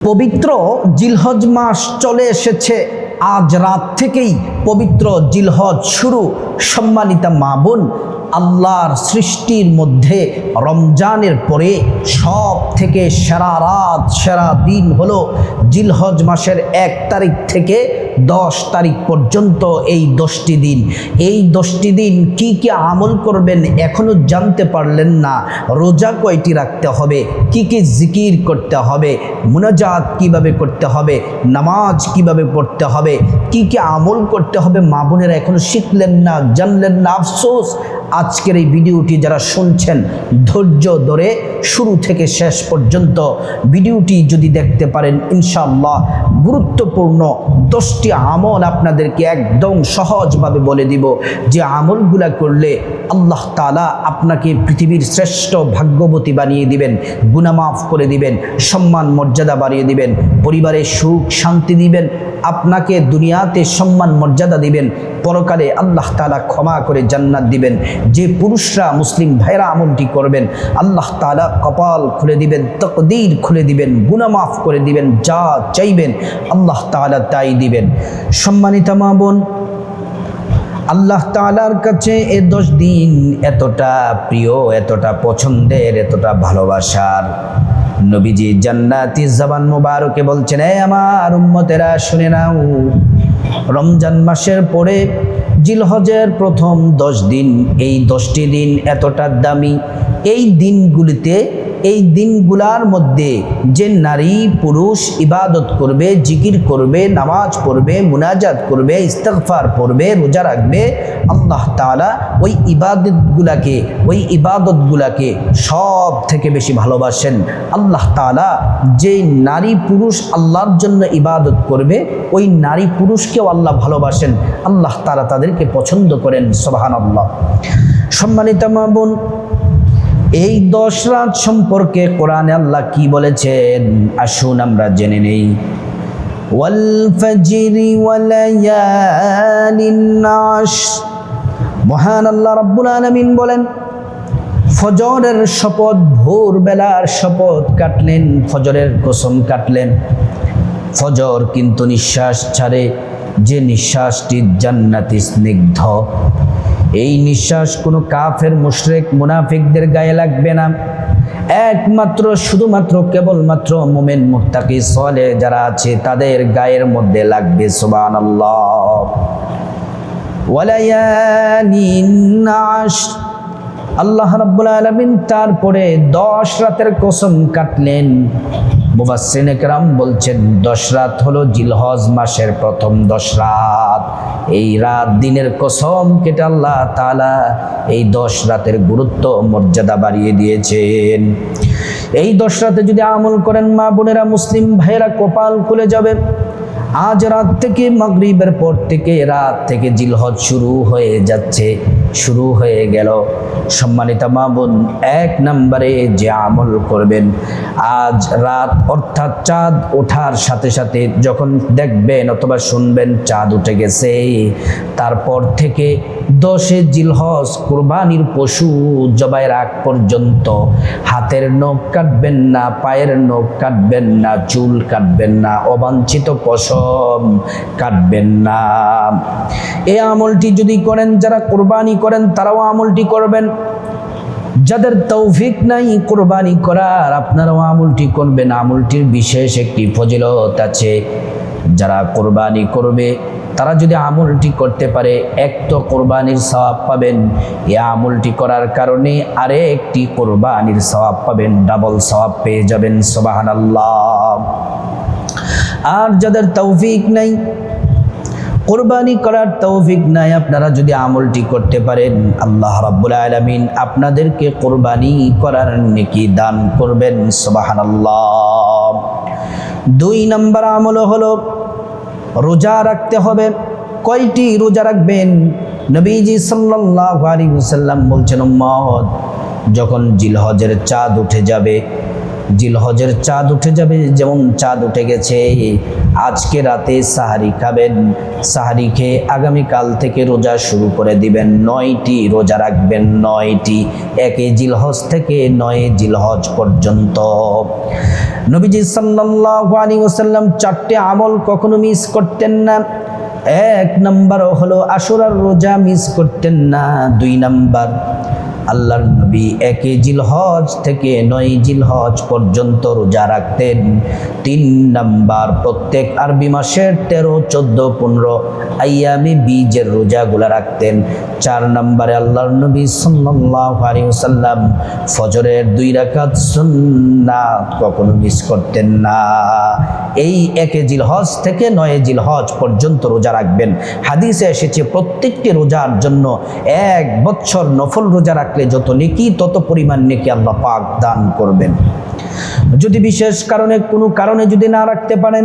পবিত্র জিলহজ মাস চলে এসেছে। আজ রাত থেকেই পবিত্র জিলহজ শুরু। সম্মানিতা মা বোন, আল্লাহর সৃষ্টির মধ্যে রমজানের পরে সব থেকে সেরা রাত, সেরা দিন হলো জিলহজ মাসের 1 তারিখ থেকে 10 তারিখ পর্যন্ত এই 10টি দিন। এই 10টি দিন কি কি আমল করবেন এখনো জানতে পারলেন না। রোজা কয়টি রাখতে হবে, কি কি জিকির করতে হবে, মুনাজাত কিভাবে করতে হবে, নামাজ কিভাবে পড়তে হবে, কি কি আমল করতে হবে মা বোনেরা এখনো শিখলেন না, জানলেন না। আফসোস, আজকের এই ভিডিওটি যারা শুনছেন ধৈর্য ধরে শুরু থেকে শেষ পর্যন্ত ভিডিওটি যদি দেখতে পারেন, ইনশাআল্লাহ গুরুত্বপূর্ণ 10টি আমল আপনাদেরকে একদম সহজভাবে বলে দিব, যে আমলগুলা করলে আল্লাহ তাআলা আপনাকে পৃথিবীর শ্রেষ্ঠ ভাগ্যবতী বানিয়ে দিবেন, গুনাহ মাফ করে দিবেন, সম্মান মর্যাদা বাড়িয়ে দিবেন, পরিবারে সুখ শান্তি দিবেন, আপনাকে দুনিয়াতে সম্মান মর্যাদা দিবেন, পরকালে আল্লাহ তাআলা ক্ষমা করে জান্নাত দিবেন। যে পুরুষরা মুসলিম ভাইরা আমলটি করবেন, আল্লাহ তাআলা কপাল খুলে দিবেন, তাকদীর খুলে দিবেন, গুনাহ মাফ করে দিবেন, যা চাইবেন আল্লাহ তাআলা তাই দিবেন। সম্মানিতা মা বোন, আল্লাহ তাআলার কাছে এই 10 দিন এতটা প্রিয়, এতটা পছন্দের, এতটা ভালোবাসার। নবীজি জান্নাতি জবান মুবারকে বলছেন, এই আমার উম্মতেরা শুনে নাও, রমজান মাসের পরে জিলহজের প্রথম 10 দিন, এই 10টি দিন এতটা দামি। এই দিনগুলিতে, এই দিনগুলার মধ্যে যে নারী পুরুষ ইবাদত করবে, জিকির করবে, নামাজ পড়বে, মুনাজাত করবে, ইস্তিগফার পড়বে, রোজা রাখবে, আল্লাহ তাআলা ওই ইবাদতগুলাকে সব থেকে বেশি ভালোবাসেন। আল্লাহ তাআলা যে নারী পুরুষ আল্লাহর জন্য ইবাদত করবে, ওই নারী পুরুষকেও আল্লাহ ভালোবাসেন, আল্লাহ তাআলা তাদেরকে পছন্দ করেন। সুবহানাল্লাহ। সম্মানিত মা বোন, এই 10 রাত সম্পর্কে কোরআনে আল্লাহ কি বলেছেন আসুন আমরা জেনে নেই। ওয়াল ফাজরি ওয়ালায়ালিন আশর, মহান আল্লাহ রাব্বুল আলামিন বলেন, ফজরের শপথ, ভোরবেলার শপথ কাটলেন, ফজরের কসম কাটলেন। ফজর কিন্তু নিঃশ্বাস ছাড়ে, যে নিঃশ্বাসটি জান্নাতি স্নিগ্ধ। এই নিঃশ্বাস কোনো কাফের, মুশরিক, মুনাফিকদের গায়ে লাগবে না। একমাত্র শুধুমাত্র কেবলমাত্র মুমিন, মুত্তাকি, সালেহ যারা আছে তাদের গায়ের মধ্যে লাগবে। সুবহানাল্লাহ। ওয়ালায়ালিন আশর, আল্লাহ রাব্বুল আলামিন তারপরে 10 রাতের কসম কাটলেন। মুফাসসিরিনে কেরাম বলছেন 10 রাত হলো জিলহজ মাসের প্রথম 10 রাত। এই রাত দিনের কসম কেটে আল্লাহ তাআলা এই 10 রাতের গুরুত্ব মর্যাদা বাড়িয়ে দিয়েছেন। এই 10 রাতে যদি আমল করেন মা বোনেরা, মুসলিম ভাইয়েরা, কপাল খুলে যাবে। আজ রাত থেকে, মাগরিবের পর থেকে রাত থেকে জিলহজ শুরু হয়ে যাচ্ছে, শুরু হয়ে গেল। সম্মানিত মা বোন, 1 নম্বরে যে আমল করবেন, আজ রাত অর্থাৎ চাঁদ ওঠার সাথে সাথে যখন দেখবেন অথবা শুনবেন চাঁদ উঠে গেছে, তারপর থেকে 10 জিলহজ কুরবানির পশু জবাইয়ের আগ পর্যন্ত হাতের নখ কাটবেন না, পায়ের নখ কাটবেন না, চুল কাটবেন না, অবাঞ্ছিত পশম কাটবেন না। এই আমলটি যদি করেন, যারা কুরবানি করেন তারাও আমলটি করবেন। যাদের তৌফিক নাই কুরবানি করার, আপনারাও আমলটি করবেন। আমলটির বিশেষ একটি ফজিলত আছে। যারা কুরবানি করবে তারা যদি আমলটি করতে পারে, এক তো কুরবানির সওয়াব পাবেন, এই আমলটি করার কারণে আরেকটি কুরবানির সওয়াব পাবেন, ডাবল সওয়াব পেয়ে যাবেন। সুবহানাল্লাহ। আর যাদের তৌফিক নাই, কুরবানি করার তৌফিক নাই, আপনারা যদি আমলটি করতে পারেন, আল্লাহ রাব্বুল আলামিন আপনাদেরকে কুরবানি করার নেকি দান করবেন। সুবহানাল্লাহ। 2 নম্বর আমল হলো রোজা রাখতে হবে। কয়টি রোজা রাখবেন? নবীজি সাল্লাল্লাহু আলাইহি ওয়াসাল্লাম বলছেন, উম্মত, যখন জিলহজের চাঁদ উঠে যাবে, জিলহজের চাঁদ উঠে যাবে, যেমন চাঁদ উঠে গেছে আজকে রাতে সাহারি খাবেন, সাহারি খেয়ে আগামীকাল থেকে রোজা শুরু করে দিবেন, 9টি রোজা রাখবেন, 9টি, 1 জিলহজ থেকে 9 জিলহজ পর্যন্ত। নবীজি সাল্লাল্লাহু আলাইহি ওয়াসাল্লাম 4টে আমল কখনো মিস করতেন না। 1 নাম্বার হলো আশুরার রোজা মিস করতেন না। 2 নাম্বার আল্লাহর নবী 1 জিলহজ থেকে 9 জিলহজ পর্যন্ত রোজা রাখতেন। 3 নাম্বার প্রত্যেক আরবি মাসের 13, 14, 15 আইয়ামে বীজের রোজাগুলা রাখতেন। 4 নাম্বারে আল্লাহর নবী সাল্লাল্লাহু আলাইহি ওয়াসাল্লাম ফজরের 2 রাকাত সুন্নাত কখনো মিস করতেন না। এই 1 জিলহজ থেকে 9 জিলহজ পর্যন্ত রোজা রাখবেন। হাদিসে এসেছে প্রত্যেকটি রোজার জন্য 1 বছর নফল রোজা রাখলে যত নেকি তত পরিমাণ নেকি আল্লাহ পাক দান করবেন। যদি বিশেষ কারণে কোনো কারণে যদি না রাখতে পারেন,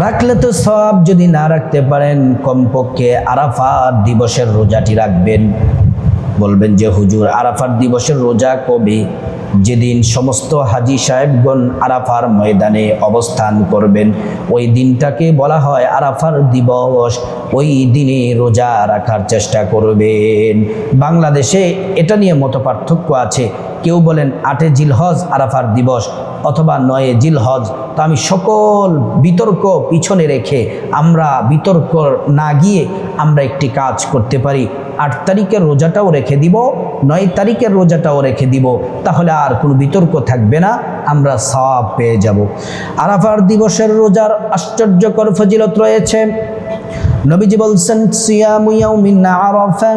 রাখলে তো সব, যদি না রাখতে পারেন কমপক্ষে আরাফাত দিবসের রোজাটি রাখবেন। বলবেন যে হুজুর আরাফাত দিবসের রোজা কবে? যেদিন সমস্ত হাজি সাহেবগণ আরাফার ময়দানে অবস্থান করবেন, ওই দিনটাকে বলা হয় আরাফার দিবস। ওই দিনে রোজা রাখার চেষ্টা করবেন। বাংলাদেশে এটা নিয়ে মতপার্থক্য আছে। কেউ বলেন 8 জিলহজ আরাফার দিবস অথবা 9 জিলহজ। তো আমি সকল বিতর্ক পিছনে রেখে, আমরা বিতর্ক না গিয়ে আমরা একটি কাজ করতে পারি। 8 তারিখের রোজাটাও রেখে দিব, 9 তারিখের রোজাটাও রেখে দিব, তাহলে আর কোনো বিতর্ক থাকবে না, আমরা সওয়াব পেয়ে যাব। আরাফার দিবসের রোজার আশ্চর্যকর ফজিলত রয়েছে। নবীজি বলছেন সিয়ামু ইয়াউমিন আরাফা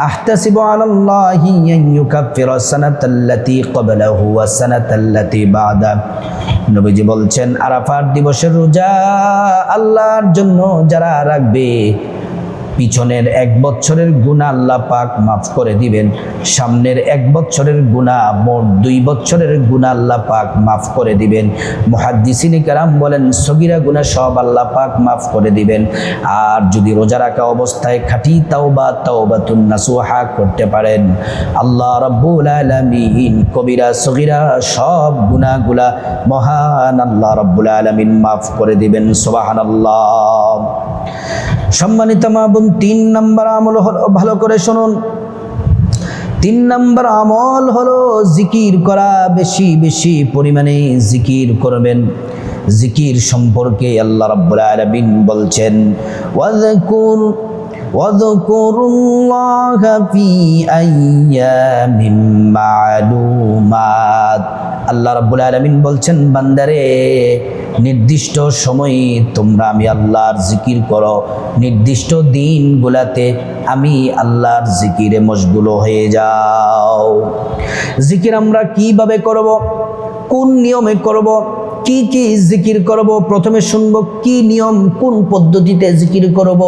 আহতাসিবু আলাল্লাহি আন ইউকাফিরা সানাতাল্লাতী ক্বাবলাহু ওয়া সানাতাল্লাতী বা'দা। নবীজি বলছেন আরাফার দিবসের রোজা আল্লাহর জন্য যারা রাখবে, পিছনের 1 বছরের গুনাহ আল্লাহ পাক মাফ করে দিবেন, সামনের 1 বছরের গুনাহ, মোট 2 বছরের গুনাহ আল্লাহ পাক মাফ করে দিবেন। মুহাদ্দিসিনে কেরাম বলেন সগীরা গুনাহ সব আল্লাহ পাক মাফ করে দিবেন। আর যদি রোজা রাখা অবস্থায় খাঁটি তাওবাতুন নাসুহা করতে পারেন, আল্লাহ রাব্বুল আলামিন কবিরা সগীরা সব গুনাহগুলা মহান আল্লাহ রাব্বুল আলামিন মাফ করে দিবেন। সুবহানাল্লাহ। সম্মানিত মা বোন, 3 নাম্বার আমল হলো, ভালো করে শুনুন, 3 নাম্বার আমল হলো জিকির করা। বেশি বেশি পরিমাণে জিকির করবেন। জিকির সম্পর্কে আল্লাহ রাব্বুল আলামিন বলছেন ওয়াযকুরুল্লাহা ফি আইয়ামিন মা'লুমাত। আল্লাহ রাব্বুল আলামিন বলছেন বান্দারে নির্দিষ্ট সময়ে তোমরা আমি আল্লাহর জিকির করো, নির্দিষ্ট দিনগুলাতে আমি আল্লাহর জিকিরে মশগুল হয়ে যাও। জিকির আমরা কিভাবে করব, কোন নিয়মে করব, কি কি জিকির করব? প্রথমে শুনবো কি নিয়ম, কোন পদ্ধতিতে জিকির করব।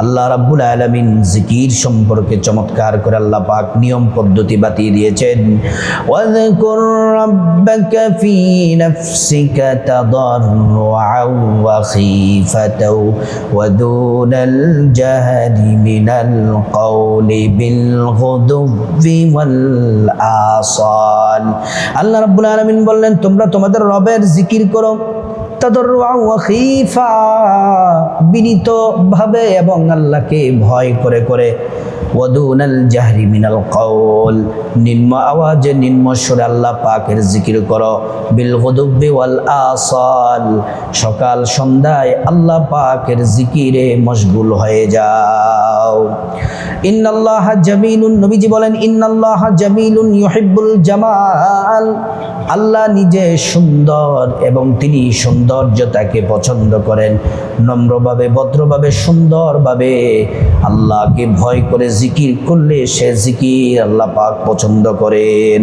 আল্লাহ রাব্বুল আলামিন জিকির সম্পর্কে চমৎকার করে আল্লাহ পাক নিয়ম পদ্ধতি বাতিয়ে দিয়েছেন। ওয়াযকুর রাব্বাকা ফি নাফসিকা তাদাররুআন ওয়া খীফাতাও ওয়া দুনাল জাহরি মিনাল কওলি বিল গুদুবি ওয়াল আসাল। আল্লাহ রাব্বুল আলামিন বললেন তোমরা তোমাদের রবের জিকির করো তাদাররুআন ওয়া খীফা, বিনীত ভাবে এবং আল্লাহকে ভয় করে করে। ওয়াদুনাল জাহরি মিনাল কওল, নিম্ন আওয়াজে নিম্ন সুরে আল্লাহ পাকের জিকির করো। বিল গুদুবি ওয়াল আসাল, সকাল সন্ধ্যায় আল্লাহ পাকের জিকিরে মশগুল হয়ে যাও। ইন্নাল্লাহা জামিলুন, নবীজি বলেন ইন্নাল্লাহা জামিলুন ইউহিব্বুল জামাল। আল্লাহ নিজে সুন্দর এবং তিনি সৌন্দর্যতাকে পছন্দ করেন। নম্রভাবে, ভদ্রভাবে, সুন্দরভাবে আল্লাহকে ভয় করে জিকির করলে সে জিকির আল্লাহ পাক পছন্দ করেন।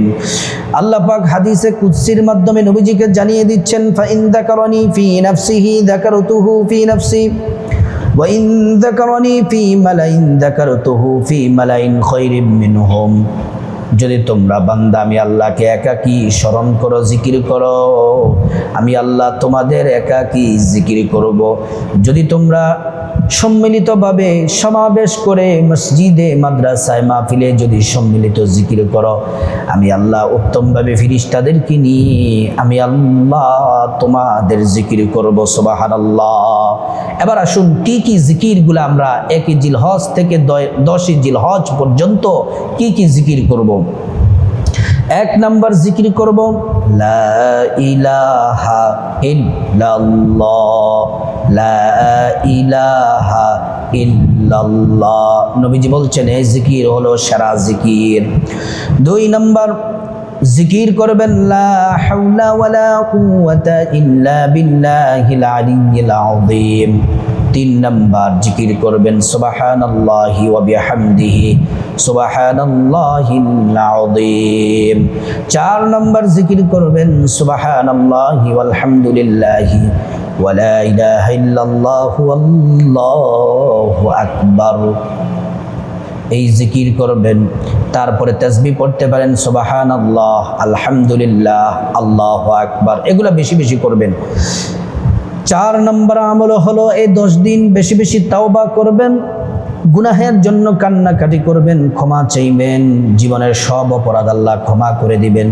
আল্লাহ পাক হাদিসে কুদসির মাধ্যমে নবীজিকে জানিয়ে দিচ্ছেন ফাইন যাকারানি ফি নাফসিহি যাকারতুহু ফি নাফসি ওয়া ইন যাকারানি ফি মালাইন যাকারতুহু ফি মালাইন খায়রিম মিনহুম। যদি তোমরা বান্দা আমি আল্লাহকে একাকী স্মরণ করো, জিকির করো, আমি আল্লাহ তোমাদের একাকী জিকির করব। যদি তোমরা সম্মিলিতভাবে সমাবেশ করে মসজিদে মাদ্রাসায় মাহফিলে যদি সম্মিলিত জিকির করো, আমি আল্লাহ উত্তমভাবে ফেরেশতাদেরকে নিয়ে আমি আল্লাহ তোমাদের জিকির করব। সুবহানাল্লাহ। এবার আসুন কি কি জিকিরগুলো আমরা 1 জিলহজ থেকে 10 জিলহজ পর্যন্ত কি কি জিকির করব। 1 নাম্বার জিকির করব লা ইলাহা ইল্লাল্লাহ, লা ইলাহা ইল্লাল্লাহ। নবীজি বলছেন এই জিকির হলো সেরা জিকির। 2 নাম্বার জিকির করবেন লা হাওলা ওয়ালা কুওয়াতা ইল্লা বিল্লাহিল আলিয়্যিল আযীম। 3 নাম্বার জিকির করবেন সুবহানাল্লাহি ওয়া বিহামদিহি সুবহানাল্লাহিল আযীম। 4 নাম্বার জিকির করবেন সুবহানাল্লাহি ওয়াল হামদুলিল্লাহি ওয়া লা ইলাহা ইল্লাল্লাহু আল্লাহু আকবার। এই জিকির করবেন। তারপরে তাসবিহ পড়তে পারেন সুবহানাল্লাহ, আলহামদুলিল্লাহ, আল্লাহু আকবার। এগুলা বেশি বেশি করবেন। 4 নম্বর আমল হলো এই 10 দিন বেশি বেশি তাওবা করবেন, গুনাহের জন্য কান্নাকাটি করবেন, ক্ষমা চাইবেন, জীবনের সব অপরাধ আল্লাহ ক্ষমা করে দিবেন।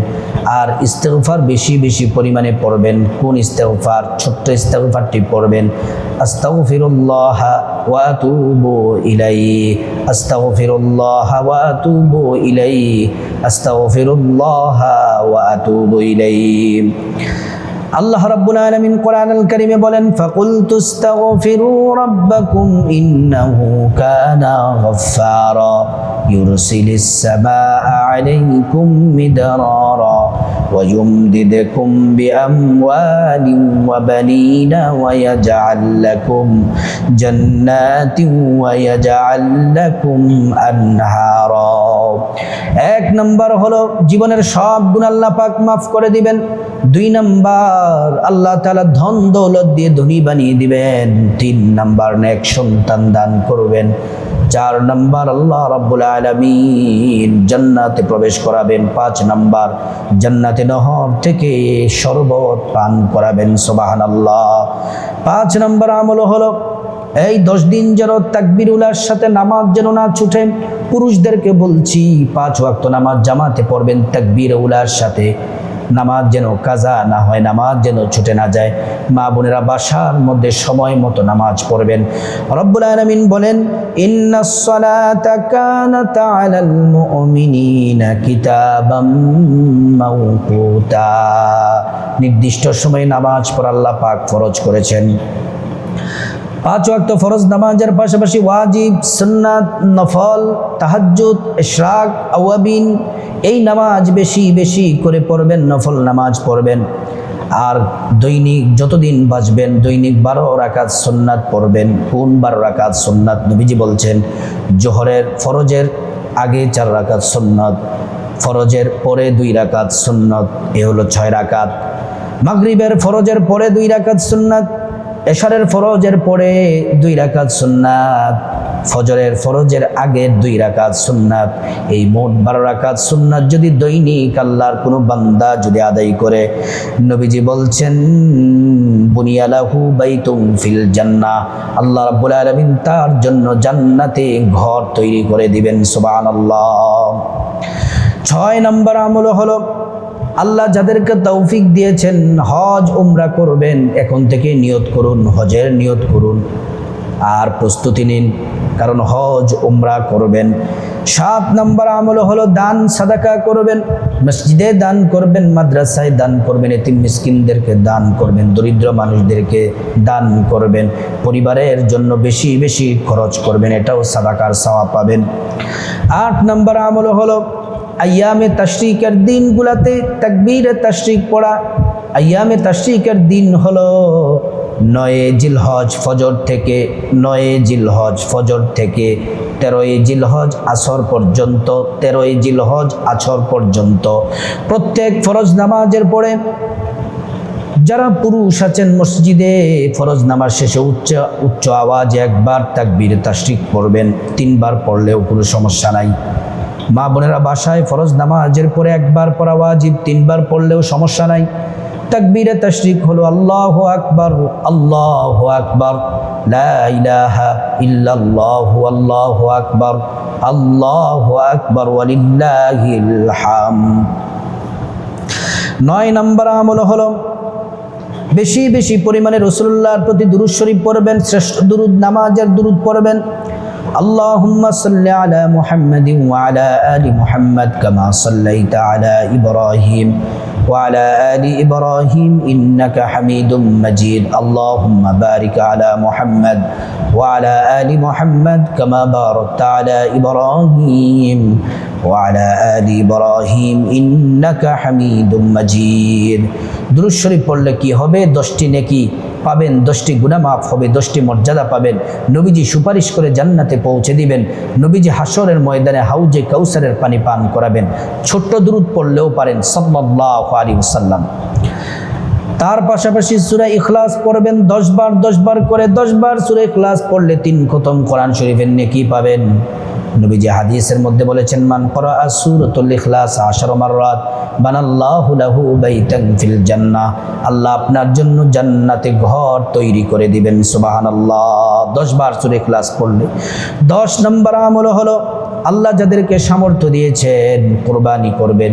আর ইস্তেগফার বেশি বেশি পরিমাণে পড়বেন। কোন ইস্তেগফার? ছোট্ট ইস্তেগফারটি পড়বেন, আস্তাগফিরুল্লাহ ওয়া আতুবু ইলাইহি, আস্তাগফিরুল্লাহ ওয়া আতুবু ইলাইহি, আস্তাগফিরুল্লাহ ওয়া আতুবু ইলাইহি। আল্লাহ রাব্বুল আলামিন কোরআনুল কারীমে বলেন ফাকুলতু আস্তাগফিরু রাব্বাকুম ইন্নাহু কানা গাফফারা ইউরসিলিস সামাআ আলাইকুম মিদরারা ওয়া ইউমদিদকুম বিআমওয়ালিন ওয়া বানিনা ওয়া ইয়াজআল লাকুম জান্নাতিন ওয়া ইয়াজআল লাকুম আনহারা। 1 নাম্বার হলো জীবনের সব গুনাহ আল্লাহ পাক মাফ করে দিবেন। 2 নাম্বার আল্লাহ তাআলা ধন দৌলত দিয়ে ধনী বানিয়ে দিবেন। 3 নাম্বার নেক সন্তান দান করবেন। 4 নাম্বার আল্লাহ রাব্বুল আলামিন জান্নাতে প্রবেশ করাবেন। 5 নাম্বার জান্নাতে নহর থেকে শরবত পান করাবেন। সুবহানাল্লাহ। 5 নাম্বার আমল হলো এই 10 দিন যেন তাকবীরুল্লাহর সাথে নামাজ যেন না ছুটে। পুরুষদেরকে বলছি 5 ওয়াক্ত নামাজ জামাতে পড়বেন তাকবীরুল্লাহর সাথে। নামাজ যেন কাজা না হয়, নামাজ যেন ছুটে না যায়। মা বোনেরা বাসার মধ্যে সময় মতো নামাজ পড়বেন। রব্বুল আলামিন বলেন ইন্নাস সালাতা কানাত আলাল মুমিনিনা কিতাবাম মাওকুতা। নির্দিষ্ট সময়ে নামাজ পড়া আল্লাহ পাক ফরজ করেছেন। 5 ওয়াক্ত ফরজ নামাজের পাশাপাশি ওয়াজিব, সুন্নাত, নফল, তাহাজ্জুদ, ইশরাক, আওয়াবিন এই নামাজ বেশি বেশি করে পড়বেন, নফল নামাজ পড়বেন। আর দৈনিক যতদিন বাঁচবেন দৈনিক 12 রাকাত সুন্নাত পড়বেন। কোন 12 রাকাত সুন্নাত? নবীজি বলছেন জোহরের ফরজের আগে 4 রাকাত সুন্নাত, ফরজের পরে 2 রাকাত সুন্নাত, এ হলো 6 রাকাত। মাগরিবের ফরজের পরে 2 রাকাত সুন্নাত, এশারের ফরজের পরে 2 রাকাত সুন্নাত, ফজরের ফরজের আগে 2 রাকাত সুন্নাত। এই মোট 12 রাকাত সুন্নাত যদি দৈনিক আল্লাহর কোনো বান্দা যদি আদায় করে, নবীজি বলছেন বুনিয়ালাহু বাইতুম ফিল জান্নাহ, আল্লাহ রাব্বুল আলামিন তার জন্য জান্নাতে ঘর তৈরি করে দিবেন। সুবহানাল্লাহ। 6 নম্বর আমল হলো আল্লাহ যাদেরকে তৌফিক দিয়েছেন হজ উমরা করবেন, এখন থেকে নিয়ত করুন, হজের নিয়ত করুন আর প্রস্তুতি নিন, কারণ হজ উমরা করবেন। 7 নম্বর আমল হলো দান সাদাকা করবেন, মসজিদে দান করবেন, মাদ্রাসায় দান করবেন, এতিম মিসকিনদেরকে দান করবেন, দরিদ্র মানুষদেরকে দান করবেন, পরিবারের জন্য বেশি বেশি খরচ করবেন, এটাও সাদাকার সওয়াব পাবেন। 8 নম্বর আমল হলো আইয়ামে তাশরিকের দিনগুলাতে তাকবীরে তাশরিক পড়া। আইয়ামে তাশরিকের দিন হলো 9 জিলহজ ফজর থেকে 9 জিলহজ ফজর থেকে 13 জিলহজ আসর পর্যন্ত, 13 জিলহজ আসর পর্যন্ত প্রত্যেক ফরজ নামাজের পরে যারা পুরুষ আছেন মসজিদে ফরজ নামাজ শেষে উচ্চ আওয়াজে একবার তাকবীরে তাশরিক পড়বেন, 3 বার পড়লেও কোনো সমস্যা নাই। মা বোনেরা বাসায় ফরজ নামাজের পরে একবার পড়া ওয়াজিব, 3 বার পড়লেও সমস্যা নাই। তাকবীরে তাশরিক হলো আল্লাহু আকবার, আল্লাহু আকবার, লা ইলাহা ইল্লাল্লাহু, আল্লাহু আকবার, আল্লাহু আকবার, ওয়ালিল্লাহিল হামদ। 9 নম্বর আমল হলো বেশি বেশি পরিমাণে রাসূলুল্লাহর প্রতি দুরূদ শরীফ পড়বেন। শ্রেষ্ঠ দুরূদ নামাজের দুরূদ পড়বেন। আল্লাহুম্মা সাল্লি আলা মুহাম্মাদিন ওয়া আলা আলি মুহাম্মাদ কামা সাল্লাইতা আলা ইব্রাহিম ওয়া আলা আলি ইব্রাহিম ইন্নাকা হামিদুম মাজিদ। আল্লাহুম্মা বারিক আলা মুহাম্মাদ ওয়া আলা আলি মুহাম্মাদ কামা বারাকতা আলা ইব্রাহিম ওয়া আলা আলি ইব্রাহিম ইন্নাকা হামিদুম মাজিদ। দুরূদ শরীফ পড়লে কি হবে? 10টি নেকি পাবেন, 10টি গুনাহ মাফ হবে, 10টি মর্যাদা পাবেন। নবীজি সুপারিশ করে জান্নাতে পৌঁছে দিবেন। নবীজি হাসরের ময়দানে হাউজে কাউসারের পানি পান করাবেন। ছোট্ট দুরূদ পড়লেও পারেন সাল্লাল্লাহু আলাইহি ওয়াসাল্লাম। তার পাশাপাশি সূরা ইখলাস পড়বেন 10 বার 10 বার করে। 10 বার সূরা ইখলাস পড়লে 3 খতম কোরআন শরীফের নেকি পাবেন। নবীজি হাদিসের মধ্যে বলেছেন, মান ক্বারাআ সূরাতুল ইখলাস 10 মাররাত বানাল্লাহু লাহু বাইতান ফিল জান্নাহ। আল্লাহ আপনার জন্য জান্নাতে ঘর তৈরি করে দিবেন। সুবহানাল্লাহ। 10 বার সূরা ইখলাস পড়লে। 10 নম্বর আমল হলো আল্লাহ যাদেরকে সামর্থ্য দিয়েছেন কুরবানি করবেন,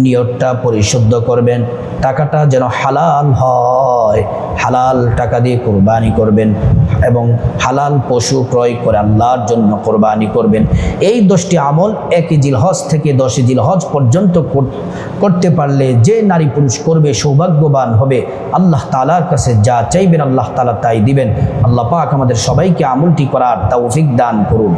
নিয়তটা পরিশুদ্ধ করবেন, টাকাটা যেন হালাল হয়, হালাল টাকা দিয়ে কুরবানি করবেন এবং হালাল পশু ক্রয় করে আল্লাহর জন্য কুরবানি করবেন। এই 10টি আমল 1 জিলহজ থেকে 10 জিলহজ পর্যন্ত করতে পারলে যে নারী পুরুষ করবে সৌভাগ্যবান হবে। আল্লাহ তাআলার কাছে যা চাইবেন আল্লাহ তাআলা তাই দিবেন। আল্লাহ পাক আমাদের সবাইকে আমলটি করার তৌফিক দান করুন।